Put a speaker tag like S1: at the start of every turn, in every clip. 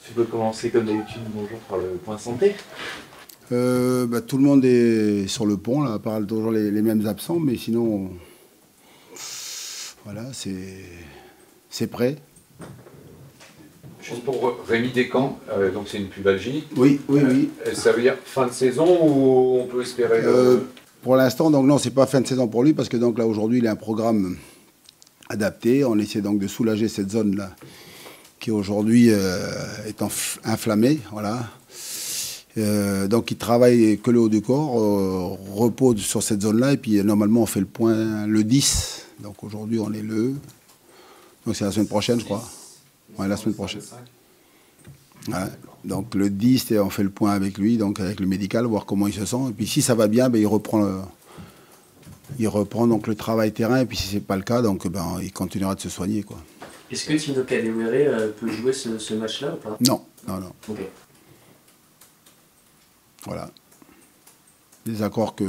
S1: Tu peux commencer comme d'habitude, bonjour, par le point santé.
S2: Tout le monde est sur le pont, là, à part toujours les mêmes absents, mais sinon, voilà, c'est prêt.
S3: Juste pour Rémi Descamps, donc c'est une pubalgie.
S2: Oui, oui, oui.
S3: Ça veut dire fin de saison ou on peut espérer
S2: Pour l'instant, donc non, c'est pas fin de saison pour lui, parce que donc là aujourd'hui, il a un programme adapté. On essaie donc de soulager cette zone-là, qui aujourd'hui est inflammée, voilà. Donc il travaille que le haut du corps, repose sur cette zone-là, et puis normalement on fait le point le 10. Donc aujourd'hui on est le... Donc c'est la semaine prochaine je crois. Ouais, la semaine prochaine. Ouais. Donc le 10, on fait le point avec lui, donc avec le médical, voir comment il se sent. Et puis si ça va bien, ben, il reprend donc le travail terrain, et puis si c'est pas le cas, donc ben, il continuera de se soigner, quoi.
S1: Est-ce que Tino Kadewere peut jouer ce match-là ou pas?
S2: Non, non, non.
S1: Ok.
S2: Voilà. Des accords que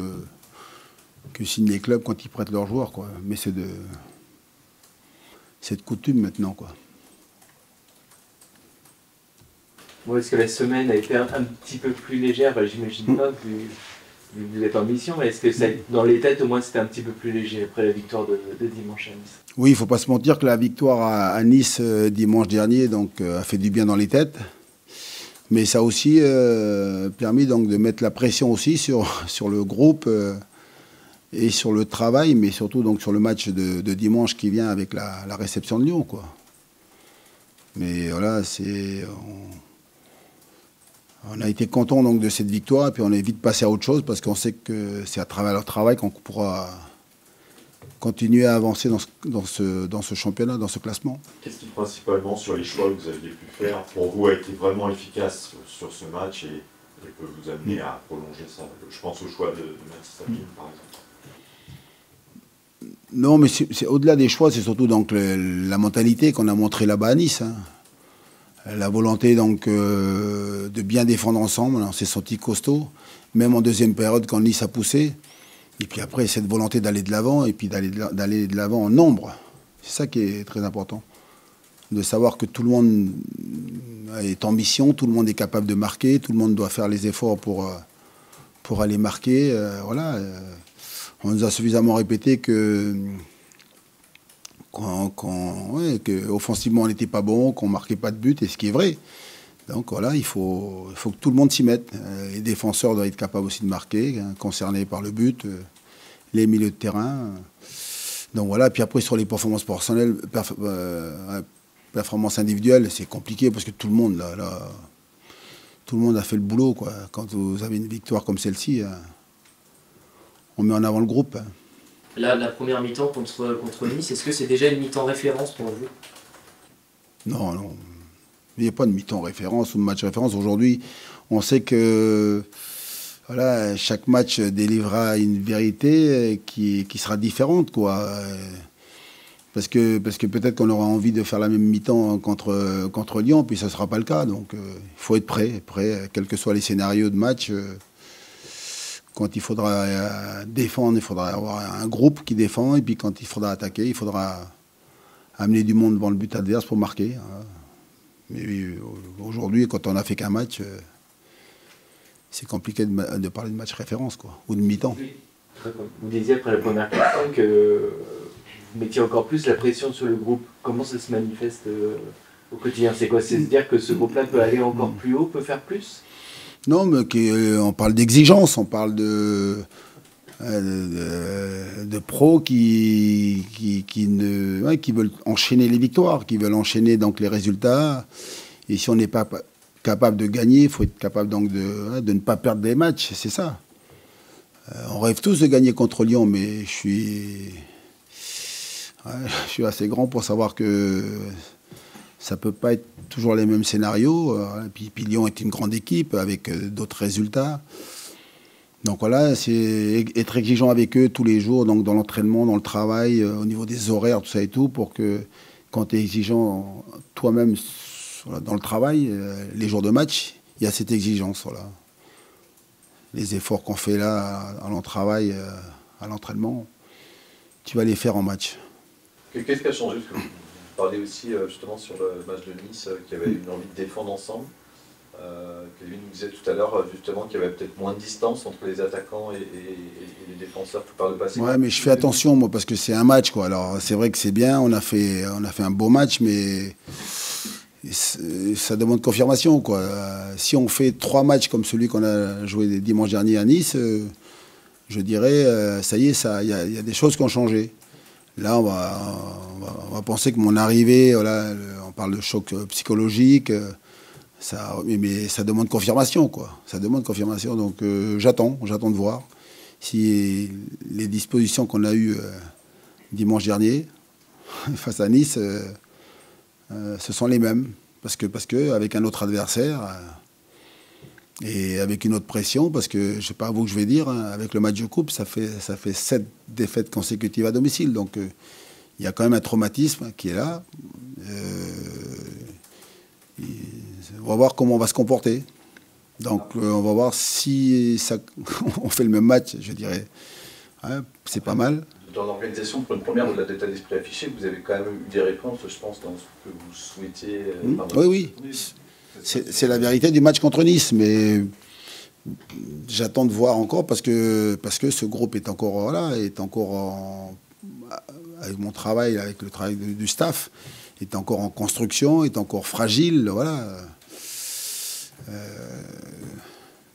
S2: signent les clubs quand ils prêtent leurs joueurs, quoi. Mais c'est de coutume maintenant, quoi.
S1: Bon, est-ce que la semaine a été un petit peu plus légère? J'imagine pas, vu que vous êtes en mission, mais est-ce que ça, dans les têtes, au moins, c'était un petit peu plus léger après la victoire de dimanche à Nice?
S2: Oui, il ne faut pas se mentir que la victoire à Nice dimanche dernier donc, a fait du bien dans les têtes. Mais ça a aussi permis donc, de mettre la pression aussi sur le groupe et sur le travail, mais surtout donc, sur le match de dimanche qui vient avec la réception de Lyon, quoi. Mais voilà, on a été content donc de cette victoire, et puis on est vite passé à autre chose, parce qu'on sait que c'est à travers leur travail qu'on pourra continuer à avancer dans ce championnat, dans ce classement.
S4: Qu'est-ce qui, principalement, sur les choix que vous aviez pu faire, pour vous, a été vraiment efficace sur ce match et peut vous amener à prolonger ça? Je pense au choix de Mathis Sabine, par exemple.
S2: Non, mais c'est au-delà des choix, c'est surtout donc la mentalité qu'on a montrée là-bas à Nice, hein. La volonté donc de bien défendre ensemble, on s'est senti costaud, même en deuxième période quand Nice a poussé. Et puis après, cette volonté d'aller de l'avant, et puis d'aller de l'avant en nombre. C'est ça qui est très important. De savoir que tout le monde est en mission, tout le monde est capable de marquer, tout le monde doit faire les efforts pour aller marquer. Voilà. On nous a suffisamment répété qu'offensivement on n'était pas bon, qu'on ne marquait pas de but, et ce qui est vrai. Donc voilà, il faut que tout le monde s'y mette. Les défenseurs doivent être capables aussi de marquer, hein, concernés par le but, les milieux de terrain. Donc voilà, puis après sur les performances personnelles, performances individuelles, c'est compliqué parce que tout le monde tout le monde a fait le boulot, quoi. Quand vous avez une victoire comme celle-ci, on met en avant le groupe.
S1: La première mi-temps contre Nice, est-ce que c'est déjà une mi-temps référence pour vous?
S2: Non, non. Il n'y a pas de mi-temps référence ou de match référence. Aujourd'hui, on sait que voilà, chaque match délivrera une vérité qui sera différente, quoi. Parce que peut-être qu'on aura envie de faire la même mi-temps contre Lyon, puis ça ne sera pas le cas. Donc il faut être prêt, quels que soient les scénarios de match. Quand il faudra défendre, il faudra avoir un groupe qui défend. Et puis quand il faudra attaquer, il faudra amener du monde devant le but adverse pour marquer. Mais aujourd'hui, quand on n'a fait qu'un match, c'est compliqué de parler de match référence, quoi, ou de mi-temps.
S1: Oui. Vous disiez après la première question que vous mettiez encore plus la pression sur le groupe. Comment ça se manifeste au quotidien? C'est quoi? C'est se dire que ce groupe-là peut aller encore plus haut, peut faire plus?
S2: Non, mais on parle d'exigence, on parle de pros qui veulent enchaîner les victoires, qui veulent enchaîner donc les résultats. Et si on n'est pas capable de gagner, il faut être capable donc de ne pas perdre des matchs, c'est ça. On rêve tous de gagner contre Lyon, mais je suis assez grand pour savoir que ça ne peut pas être toujours les mêmes scénarios. Puis Lyon est une grande équipe avec d'autres résultats. Donc voilà, c'est être exigeant avec eux tous les jours, donc dans l'entraînement, dans le travail, au niveau des horaires, tout ça et tout, pour que quand tu es exigeant toi-même dans le travail, les jours de match, il y a cette exigence. Voilà. Les efforts qu'on fait là, à travail, à l'entraînement, tu vas les faire en match.
S4: Qu'est-ce qui a changé
S5: parlait aussi justement sur le match de Nice qu'il y avait une envie de défendre ensemble. Kevin nous disait tout à l'heure justement qu'il y avait peut-être moins de distance entre les attaquants et les défenseurs par le passé.
S2: Ouais, mais je fais attention moi parce que c'est un match quoi. Alors c'est vrai que c'est bien, on a fait un beau match, mais ça demande confirmation quoi. Si on fait 3 matchs comme celui qu'on a joué dimanche dernier à Nice, je dirais ça y est, il y a des choses qui ont changé. Là, on va penser que mon arrivée, voilà, on parle de choc psychologique. Mais ça demande confirmation, quoi. Ça demande confirmation, donc j'attends de voir si les dispositions qu'on a eues dimanche dernier face à Nice, ce sont les mêmes. Parce que avec un autre adversaire et avec une autre pression, parce que je sais pas à vous que je vais dire, hein, avec le match de coupe, ça fait 7 défaites consécutives à domicile, donc il y a quand même un traumatisme qui est là. On va voir comment on va se comporter. Donc on va voir si on fait le même match, je dirais. Ouais, c'est pas mal.
S5: Dans l'organisation, pour une première, au-delà de l'état d'esprit affiché, vous avez quand même eu des réponses, je pense, dans ce que vous souhaitiez.
S2: Oui. C'est la vérité du match contre Nice, mais j'attends de voir encore parce que ce groupe est encore là, avec mon travail, avec le travail du staff, est encore en construction, est encore fragile, voilà.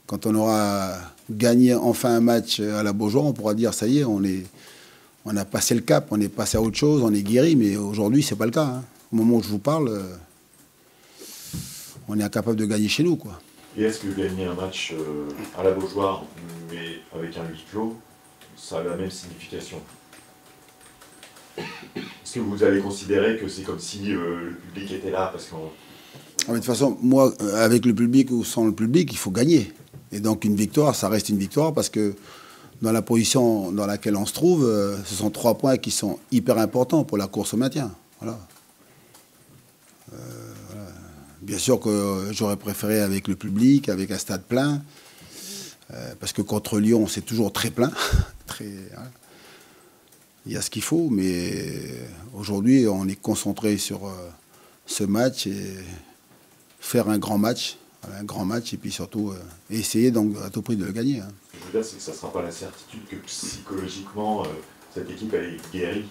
S2: Quand on aura gagné enfin un match à la Beaujoire, on pourra dire ça y est, on a passé le cap, on est passé à autre chose, on est guéri, mais aujourd'hui c'est pas le cas. Hein. Au moment où je vous parle, on est incapable de gagner chez nous, quoi.
S4: Et est-ce que gagner un match à la Beaujoire, mais avec un huis clos, ça a la même signification? Est-ce que vous allez considérer que c'est comme si le public était là parce qu'on...
S2: De toute façon, moi, avec le public ou sans le public, il faut gagner. Et donc une victoire, ça reste une victoire parce que dans la position dans laquelle on se trouve, ce sont 3 points qui sont hyper importants pour la course au maintien. Voilà. Bien sûr que j'aurais préféré avec le public, avec un stade plein, parce que contre Lyon, c'est toujours très plein. Voilà. Il y a ce qu'il faut, mais aujourd'hui, on est concentré sur ce match et faire un grand match. Voilà, un grand match, et puis surtout essayer donc à tout prix de le gagner. Hein.
S4: Ce que je veux dire, c'est que ça ne sera pas la certitude que psychologiquement, cette équipe elle est guérie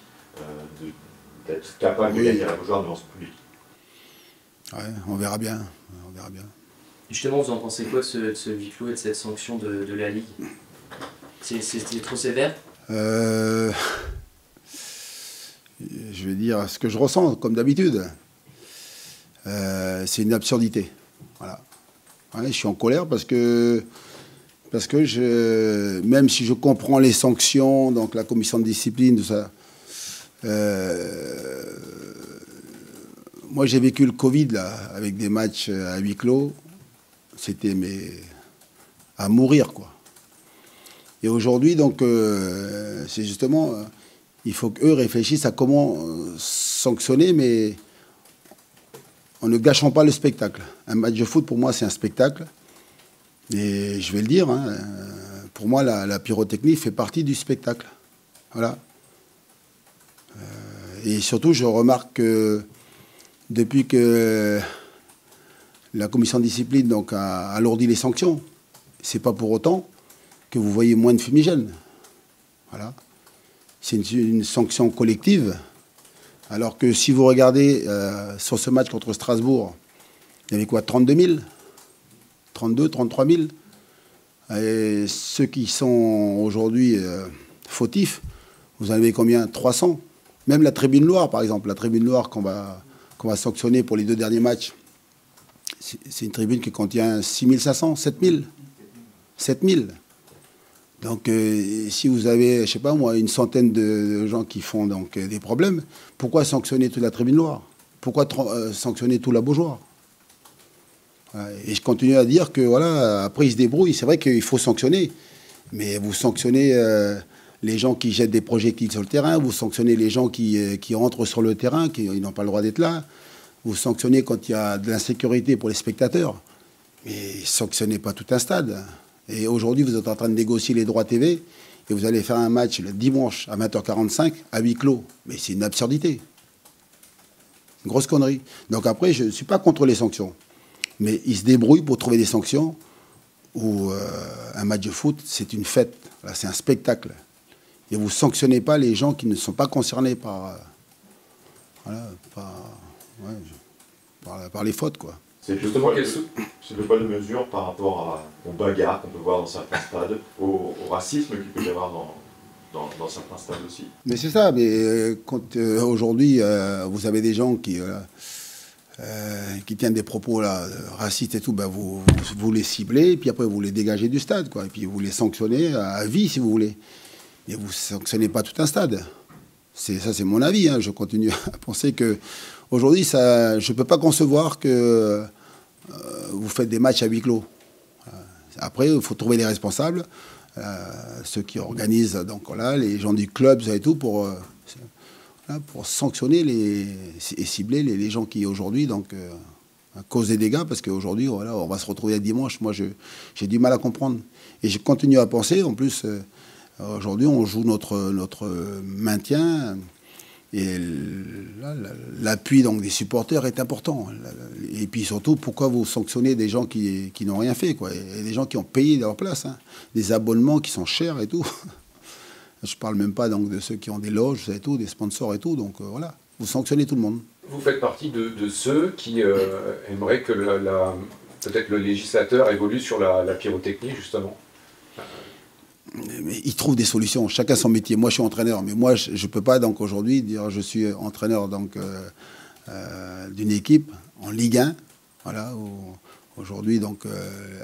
S4: d'être capable de gagner à la Beaujoire devant ce public.
S2: Ouais, on verra bien. On verra bien.
S6: Justement, vous en pensez quoi de ce huis clos et de cette sanction de la Ligue? C'est trop sévère?
S2: Je vais dire ce que je ressens, comme d'habitude. C'est une absurdité. Voilà. Ouais, je suis en colère parce que même si je comprends les sanctions, donc la commission de discipline, tout ça, moi j'ai vécu le Covid là, avec des matchs à huis clos, c'était à mourir quoi. Et aujourd'hui donc c'est justement, il faut qu'eux réfléchissent à comment sanctionner, mais en ne gâchant pas le spectacle. Un match de foot, pour moi, c'est un spectacle. Et je vais le dire, hein, pour moi, la pyrotechnie fait partie du spectacle. Voilà. Et surtout, je remarque que depuis que la commission de discipline donc, a alourdi les sanctions, c'est pas pour autant que vous voyez moins de fumigènes. Voilà. C'est une sanction collective. Alors que si vous regardez sur ce match contre Strasbourg, il y avait quoi, 32 000 32, 33 000 Et ceux qui sont aujourd'hui fautifs, vous en avez combien? 300. Même la Tribune Noire, par exemple, la Tribune Noire qu'on va sanctionner pour les 2 derniers matchs, c'est une tribune qui contient 6 500, 7 000. 7 000. Donc, si vous avez, je sais pas moi, une centaine de gens qui font donc des problèmes, pourquoi sanctionner toute la Tribune Noire? Pourquoi sanctionner tout la Beaujoire? Et je continue à dire que voilà, après ils se débrouillent. C'est vrai qu'il faut sanctionner, mais vous sanctionnez les gens qui jettent des projectiles sur le terrain, vous sanctionnez les gens qui rentrent sur le terrain, ils n'ont pas le droit d'être là, vous sanctionnez quand il y a de l'insécurité pour les spectateurs, mais sanctionnez pas tout un stade. Et aujourd'hui, vous êtes en train de négocier les droits TV et vous allez faire un match le dimanche à 20h45 à huis clos. Mais c'est une absurdité. Une grosse connerie. Donc après, je ne suis pas contre les sanctions. Mais ils se débrouillent pour trouver des sanctions où un match de foot, c'est une fête. Là, c'est un spectacle. Et vous ne sanctionnez pas les gens qui ne sont pas concernés par, par les fautes, quoi.
S4: C'est le poids de mesure par rapport aux bagarres qu'on peut voir dans certains stades, au racisme qu'il peut y avoir dans certains stades aussi.
S2: Mais c'est ça, mais quand aujourd'hui, vous avez des gens qui tiennent des propos là, racistes et tout, ben vous les ciblez, et puis après vous les dégagez du stade, quoi, et puis vous les sanctionnez à vie, si vous voulez. Et vous ne sanctionnez pas tout un stade. Ça, c'est mon avis. Hein. Je continue à penser que aujourd'hui, je ne peux pas concevoir que vous faites des matchs à huis clos. Après, il faut trouver les responsables, ceux qui organisent, donc voilà, les gens du club et tout, pour sanctionner et cibler les gens qui aujourd'hui causent des dégâts, parce qu'aujourd'hui, voilà, on va se retrouver un dimanche. Moi, j'ai du mal à comprendre. Et je continue à penser, en plus, aujourd'hui, on joue notre maintien. Et l'appui donc des supporters est important. Et puis surtout, pourquoi vous sanctionnez des gens qui n'ont rien fait, quoi, et des gens qui ont payé leur place, hein, des abonnements qui sont chers et tout. Je parle même pas donc de ceux qui ont des loges et tout, des sponsors et tout. Donc voilà, vous sanctionnez tout le monde.
S3: Vous faites partie de ceux qui aimeraient que peut-être le législateur évolue sur la pyrotechnie, justement.
S2: Mais ils trouvent des solutions, chacun son métier. Moi, je suis entraîneur, mais moi, je ne peux pas donc aujourd'hui dire je suis entraîneur donc d'une équipe en Ligue 1. Voilà, aujourd'hui, donc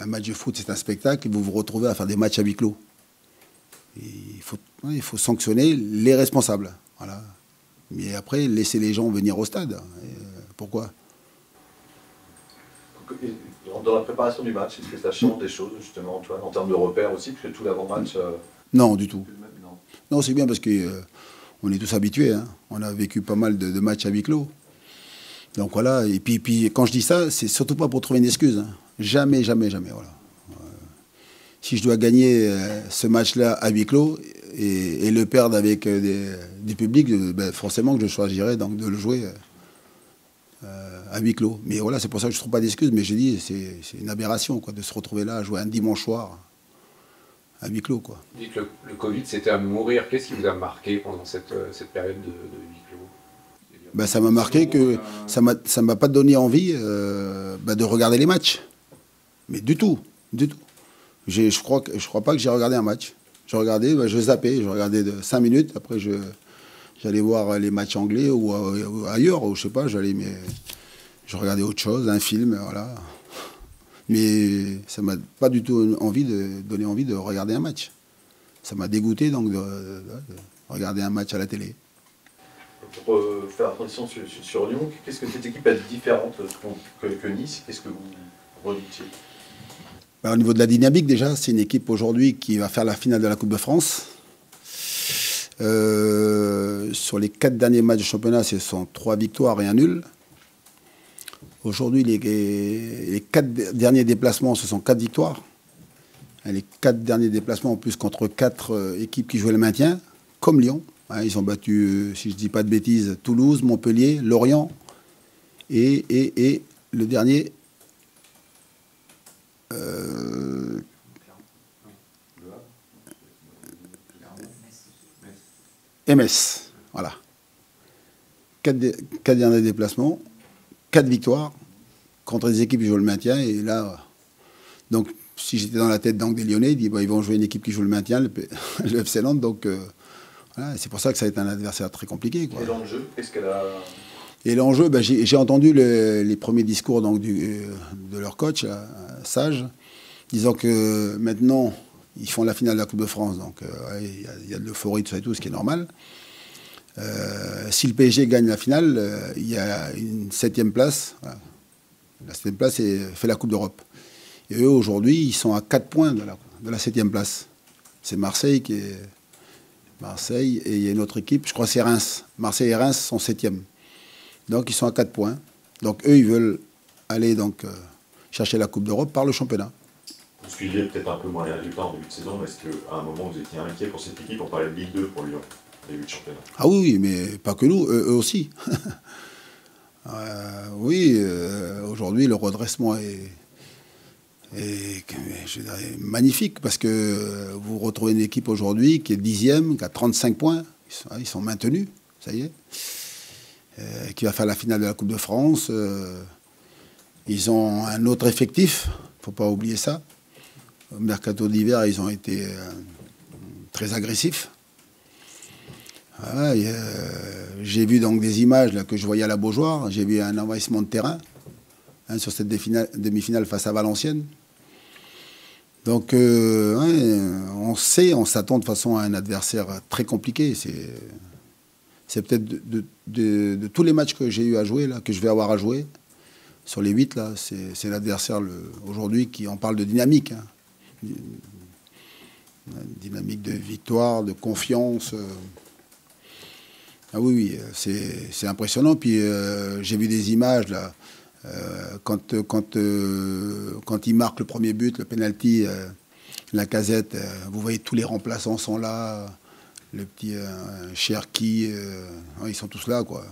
S2: un match de foot, c'est un spectacle, et vous vous retrouvez à faire des matchs à huis clos. Il faut sanctionner les responsables. Voilà. Mais après, laisser les gens venir au stade. Pourquoi ?
S5: Dans la préparation du match, est-ce que ça change des choses, justement, Antoine, en termes de repères aussi, parce que tout l'avant-match...
S2: Non, du tout. Non, c'est bien parce qu'on est tous habitués. Hein. On a vécu pas mal de matchs à huis clos. Donc voilà, et puis quand je dis ça, c'est surtout pas pour trouver une excuse. Hein. Jamais, jamais, jamais. Voilà. Si je dois gagner ce match-là à huis clos et le perdre avec du public, ben forcément que je choisirais donc de le jouer à huis clos. Mais voilà, c'est pour ça que je ne trouve pas d'excuses, mais j'ai dit, c'est une aberration, quoi, de se retrouver là à jouer un dimanche soir à huis clos, quoi.
S3: Vous dites que le Covid, c'était à mourir. Qu'est-ce qui vous a marqué pendant cette période de huis clos ?
S2: Ben, ça m'a marqué que ça m'a pas donné envie de regarder les matchs. Mais du tout, du tout. Je crois pas que j'ai regardé un match. Je regardais, je zappais, je regardais de 5 minutes, après j'allais voir les matchs anglais ou ailleurs, ou je sais pas, je regardais autre chose, un film, voilà. Mais ça m'a pas du tout donné envie de regarder un match. Ça m'a dégoûté donc de regarder un match à la télé.
S5: Pour faire la transition sur Lyon, qu'est-ce que cette équipe a de différente que Nice? Qu'est-ce que vous redoutiez?
S2: Au niveau de la dynamique, déjà, c'est une équipe aujourd'hui qui va faire la finale de la Coupe de France. Sur les 4 derniers matchs de championnat, ce sont 3 victoires et un nul. Aujourd'hui, les 4 derniers déplacements, ce sont 4 victoires. Les 4 derniers déplacements, en plus, contre 4 équipes qui jouaient le maintien, comme Lyon. Ils ont battu, si je ne dis pas de bêtises, Toulouse, Montpellier, Lorient et le dernier... MS, voilà. 4 derniers déplacements, 4 victoires contre des équipes qui jouent le maintien. Et là, donc, si j'étais dans la tête des Lyonnais, ils vont jouer une équipe qui joue le maintien, le FC Nantes. Donc, voilà, c'est pour ça que ça a été un adversaire très compliqué, quoi.
S5: Et l'enjeu, qu'est-ce qu'elle a...
S2: Et l'enjeu, j'ai entendu les premiers discours donc, de leur coach, Sage, disant que maintenant, ils font la finale de la Coupe de France. Donc, il y a de l'euphorie, tout ça et tout, ce qui est normal. Si le PSG gagne la finale, il y a une 7e place. Voilà. La 7e place fait la Coupe d'Europe. Et eux, aujourd'hui, ils sont à 4 points de la 7e place. C'est Marseille qui est... Marseille, et il y a une autre équipe, je crois que c'est Reims. Marseille et Reims sont 7e. Donc, ils sont à 4 points. Donc, eux, ils veulent aller donc, chercher la Coupe d'Europe par le championnat.
S4: Vous suiviez peut-être un peu moins les résultats en début de saison, mais est-ce qu'à un moment, vous étiez inquiet pour cette équipe? On parlait de Ligue 2 pour Lyon, début de championnat.
S2: Ah oui, mais pas que nous, eux aussi. Oui, aujourd'hui, le redressement est je dirais, magnifique parce que vous retrouvez une équipe aujourd'hui qui est 10e, qui a 35 points. Ils sont maintenus, ça y est. Qui va faire la finale de la Coupe de France. Ils ont un autre effectif, il ne faut pas oublier ça. Au mercato d'hiver, ils ont été très agressifs. J'ai vu donc des images là, que je voyais à la Beaujoire. J'ai vu un envahissement de terrain sur cette demi-finale face à Valenciennes. Donc, on s'attend de façon à un adversaire très compliqué. C'est peut-être de tous les matchs que j'ai eu à jouer, là, que je vais avoir à jouer, sur les 8, là, c'est l'adversaire aujourd'hui qui en parle de dynamique. Hein. Dynamique de victoire, de confiance. Ah oui, c'est impressionnant. Puis j'ai vu des images là. Quand il marque le premier but, le penalty, Lacazette, vous voyez tous les remplaçants sont là, le petit Cherki, ils sont tous là, quoi,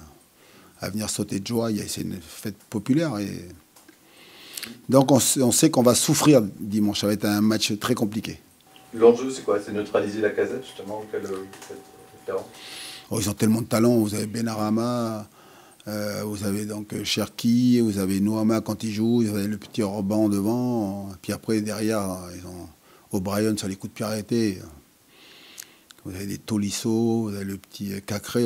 S2: à venir sauter de joie. C'est une fête populaire. Et... Donc on sait qu'on va souffrir dimanche. Ça va être un match très compliqué.
S5: L'enjeu, c'est quoi? C'est neutraliser Lacazette, justement, auquel vous faites référence?
S2: Ils ont tellement de talent. Vous avez Benrahma. Vous avez donc Cherki, vous avez Nouama quand il joue, vous avez le petit Orban devant, puis après derrière, ils ont O'Brien sur les coups de pied arrêtés. Vous avez des Tolisso, vous avez le petit Cacré,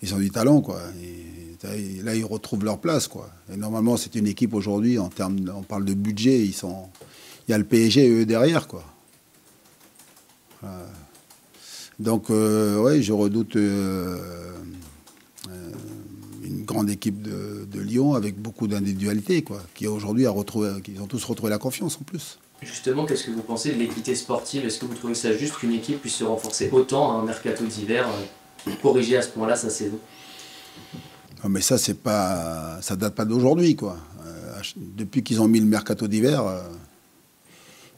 S2: ils ont du talent, quoi. Et là, ils retrouvent leur place, quoi. Et normalement, c'est une équipe aujourd'hui, on parle de budget, il y a le PSG eux derrière, quoi. Donc, je redoute une grande équipe de Lyon avec beaucoup d'individualité, quoi, qui aujourd'hui qu'ils ont tous retrouvé la confiance en plus.
S6: Justement, qu'est-ce que vous pensez de l'équité sportive? Est-ce que vous trouvez ça juste qu'une équipe puisse se renforcer autant à un mercato d'hiver pour corriger à ce point-là sa saison?
S2: Non, mais ça, ça date pas d'aujourd'hui, quoi. Depuis qu'ils ont mis le mercato d'hiver,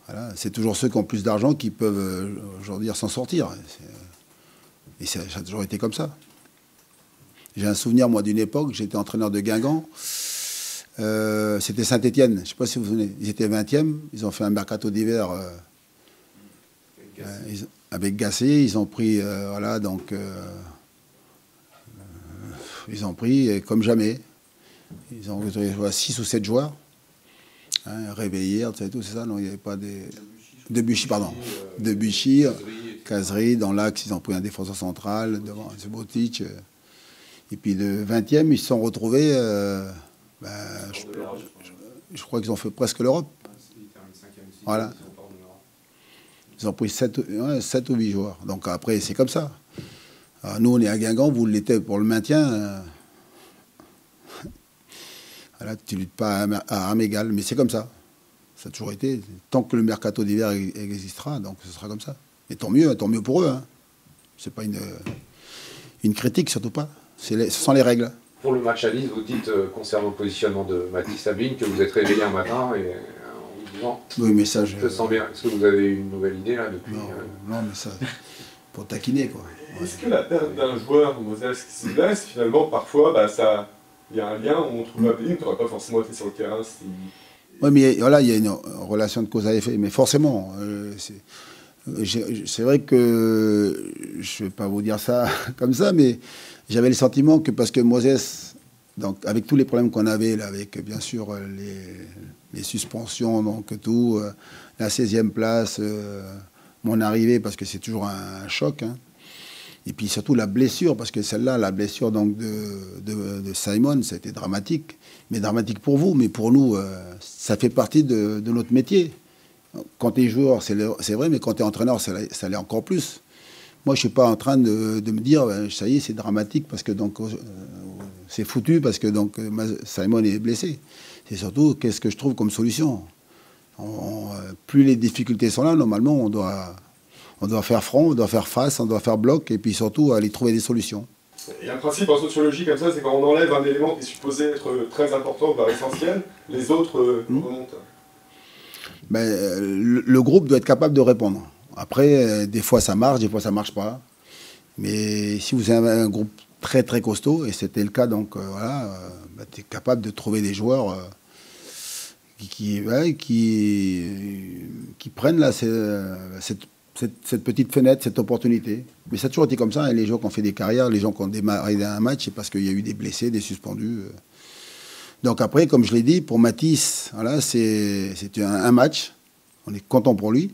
S2: voilà, c'est toujours ceux qui ont plus d'argent qui peuvent aujourd'hui s'en sortir. Et ça a toujours été comme ça. J'ai un souvenir, moi, d'une époque, j'étais entraîneur de Guingamp. C'était Saint-Étienne, je ne sais pas si vous vous souvenez. Ils étaient 20e, ils ont fait un mercato d'hiver avec Gassé. Ils ont pris, ils ont pris comme jamais. Ils ont 6 ou 7 joueurs. Hein, Réveillé, tout c'est ça. Non, il n'y avait pas des... Debuchy, pardon. Debuchy, Kazri, dans l'axe, ils ont pris un défenseur central, devant Subotic. Et puis le 20e, ils se sont retrouvés, je crois qu'ils ont fait presque l'Europe. Voilà. Ils ont pris 7 ou 8 joueurs. Donc après, c'est comme ça. Alors, nous, on est à Guingamp, vous l'étiez pour le maintien. Voilà, tu ne luttes pas à armes égales, mais c'est comme ça. Ça a toujours été. Tant que le mercato d'hiver existera, donc ce sera comme ça. Et tant mieux pour eux. Hein. C'est pas une critique, surtout pas. Ce sont les règles.
S3: Pour le match à Nice, vous dites, concernant le positionnement de Mathis Sabine, que vous êtes réveillé un matin et en vous disant...
S2: Oui, mais ça,
S3: je sens bien. Est-ce que vous avez une nouvelle idée là depuis
S2: non, mais ça, pour taquiner, quoi.
S7: Ouais. Est-ce que la perte d'un joueur, Moses, qui se blesse, finalement, parfois, il y a un lien où on trouve Sabine, tu n'aurais pas forcément été sur le terrain si...
S2: Oui, mais voilà, il y a une relation de cause à effet. Mais forcément, c'est vrai que je ne vais pas vous dire ça comme ça, mais j'avais le sentiment que parce que Moses, donc avec tous les problèmes qu'on avait, là, avec bien sûr les suspensions, donc tout, la 16e place, mon arrivée, parce que c'est toujours un choc, hein. Et puis surtout la blessure, parce que celle-là, la blessure donc de Simon, ça a été dramatique. Mais dramatique pour vous, mais pour nous, ça fait partie de notre métier. Quand tu es joueur, c'est vrai, mais quand tu es entraîneur, ça l'est encore plus. Moi, je ne suis pas en train de me dire, ça y est, c'est dramatique, parce que donc c'est foutu, parce que donc Simon est blessé. C'est surtout, qu'est-ce que je trouve comme solution? Plus les difficultés sont là, normalement, on doit faire front, on doit faire face, on doit faire bloc, et puis surtout aller trouver des solutions.
S7: Il y a un principe en sociologie comme ça, c'est quand on enlève un élément qui est supposé être très important, voire essentiel, les autres remontent.
S2: Le groupe doit être capable de répondre. Après, des fois ça marche, des fois ça marche pas. Mais si vous avez un groupe très très costaud, et c'était le cas, donc voilà, tu es capable de trouver des joueurs qui prennent là, cette petite fenêtre, cette opportunité. Mais ça a toujours été comme ça, hein, les gens qui ont fait des carrières, les gens qui ont démarré un match, c'est parce qu'il y a eu des blessés, des suspendus. Donc après, comme je l'ai dit, pour Mathis, voilà, c'est un match, on est content pour lui,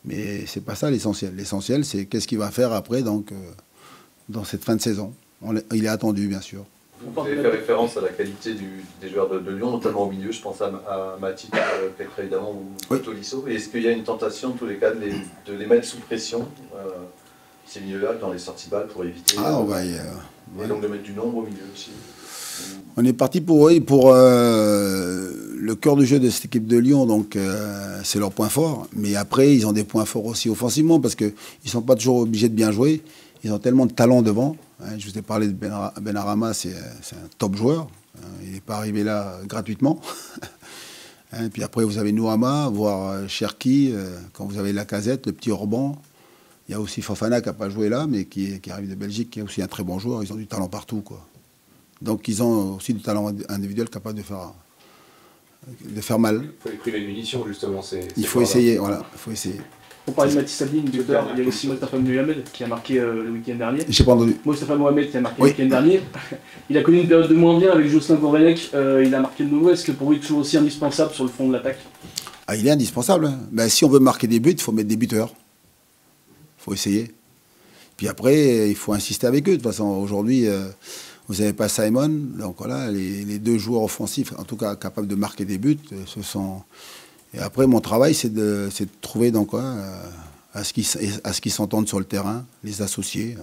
S2: mais c'est pas ça l'essentiel. L'essentiel, c'est qu'est-ce qu'il va faire après, donc, dans cette fin de saison. Il est attendu, bien sûr.
S5: Vous avez fait référence à la qualité des joueurs de Lyon, notamment au milieu. Je pense à Mathieu, Pekka évidemment, ou Tolisso. Et est-ce qu'il y a une tentation, en tous les cas, de les mettre sous pression, ces milieux-là, dans les sorties balles, pour éviter et donc de mettre du nombre au milieu aussi?
S2: On est parti pour le cœur du jeu de cette équipe de Lyon, donc c'est leur point fort. Mais après, ils ont des points forts aussi offensivement, parce qu'ils ne sont pas toujours obligés de bien jouer. Ils ont tellement de talent devant. Je vous ai parlé de Benrahma, c'est un top joueur. Il n'est pas arrivé là gratuitement. Et puis après, vous avez Nouama, voire Cherki, quand vous avez Lacazette, le petit Orban. Il y a aussi Fofana qui n'a pas joué là, mais qui arrive de Belgique, qui est aussi un très bon joueur. Ils ont du talent partout, quoi. Donc ils ont aussi du talent individuel capable de faire mal.
S3: Il faut les priver de munitions, justement.
S2: Il faut essayer, voilà. Il faut essayer.
S8: On parlait de Mathis Sabine tout à l'heure, il y a aussi Mostafa Mohamed qui a marqué le week-end dernier.
S2: J'ai pas entendu.
S8: Mostafa Mohamed qui a marqué le week-end dernier. Il a connu une période de moins bien avec Jocelyn Gourvenec, il a marqué de nouveau. Est-ce que pour lui, toujours aussi indispensable sur le front de l'attaque?
S2: Il est indispensable. Hein. Ben, si on veut marquer des buts, il faut mettre des buteurs. Il faut essayer. Puis après, il faut insister avec eux. De toute façon, aujourd'hui, vous n'avez pas Simon. Donc voilà, les deux joueurs offensifs, en tout cas capables de marquer des buts, ce sont... Et après, mon travail, c'est de trouver donc, à ce qu'ils s'entendent sur le terrain, les associer,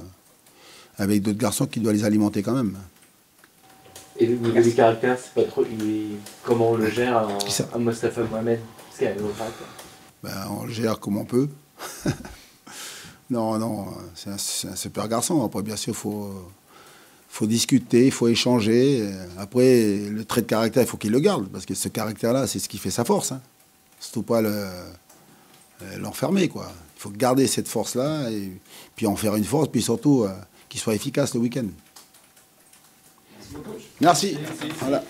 S2: avec d'autres garçons qui doivent les alimenter quand même.
S1: Et le niveau du caractère, c'est pas trop. Comment on le gère un Mostafa Mohamed? Parce qu'il y a un nouveau caractère.
S2: On le gère comme on peut. Non, c'est un super garçon. Après, bien sûr, il faut discuter, il faut échanger. Après, le trait de caractère, il faut qu'il le garde, parce que ce caractère-là, c'est ce qui fait sa force. Hein. Surtout pas l'enfermer, quoi. Il faut garder cette force-là, et puis en faire une force, puis surtout qu'il soit efficace le week-end. Merci. Voilà.